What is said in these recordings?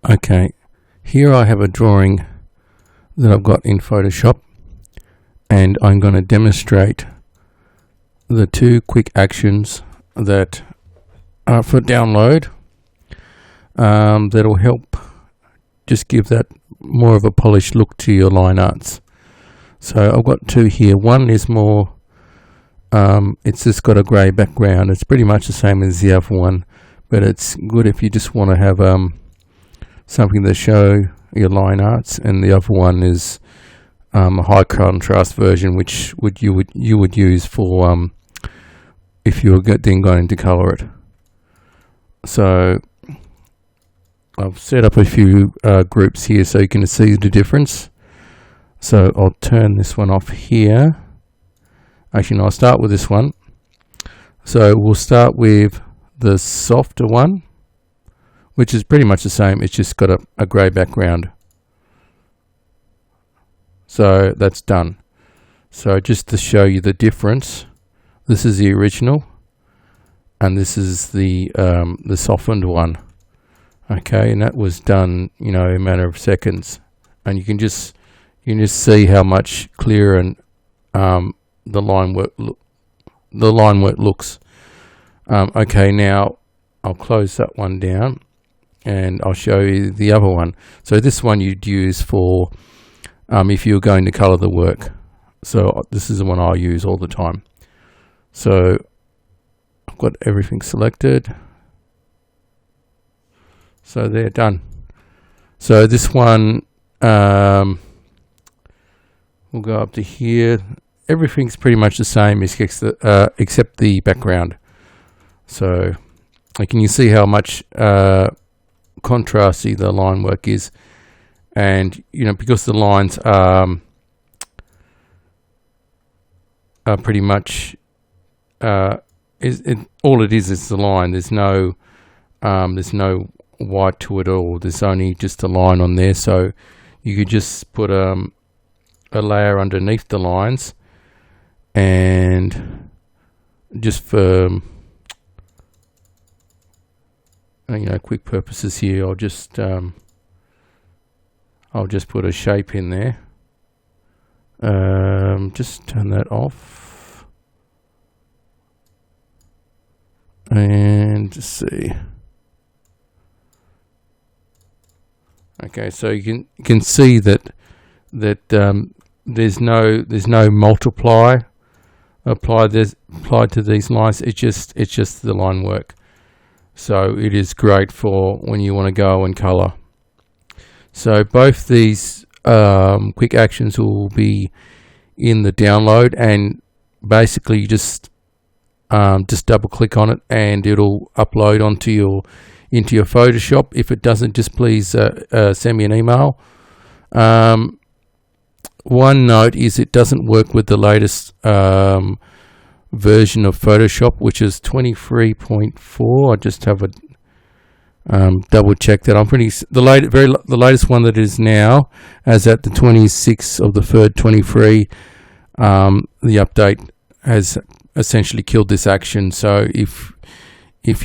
Okay, here I have a drawing that I've got in Photoshop, and I'm going to demonstrate the two quick actions that are for download that'll help just give that more of a polished look to your line arts. So I've got two here. One is more it's just got a grey background. It's pretty much the same as the other one, but it's good if you just want to have something to show your line arts. And the other one is a high contrast version, which you would use for if you were then going to color it. So I've set up a few groups here so you can see the difference. So I'll turn this one off here. Actually, no, I'll start with this one. So we'll start with the softer one, which is pretty much the same. It's just got a grey background. So that's done. So just to show you the difference, this is the original, and this is the softened one. Okay, and that was done, in a matter of seconds, and you can just see how much clearer and the line work looks. Okay, now I'll close that one down and I'll show you the other one. So this one you'd use for if you're going to color the work. So this is the one I use all the time. So I've got everything selected. So they're done. So this one, we'll go up to here. Everything's pretty much the same except the background. So can you see how much contrasty the line work is? And because the lines are pretty much all it is the line. There's no white to it all. There's only just a line on there. So you could just put a layer underneath the lines, and just for quick purposes here, I'll just put a shape in there. Just turn that off and just see. Okay, so you can see that there's no multiply applied to these lines. It's just the line work. So it is great for when you want to go and color. So both these quick actions will be in the download, and basically you just double click on it and it'll upload into your Photoshop. If it doesn't, just please send me an email. One note is it doesn't work with the latest version of Photoshop, which is 23.4. I just have a double check that. The latest one that is now, as at the 26th of the 3rd, 23, the update has essentially killed this action. So if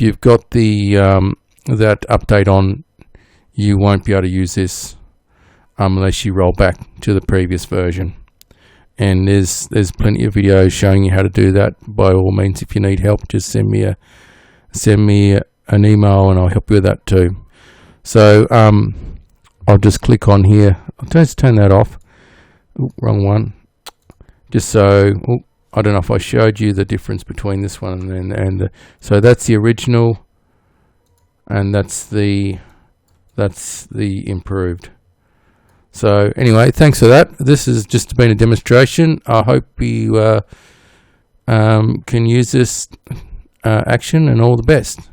you've got that update on, you won't be able to use this unless you roll back to the previous version. And there's plenty of videos showing you how to do that. By all means, if you need help, just send me an email and I'll help you with that too. So I'll just click on here. I'll just turn that off. Ooh, wrong one. Just so I don't know if I showed you the difference between this one and so that's the original, and that's the improved. So anyway, thanks for that. This has just been a demonstration. I hope you can use this action, and all the best.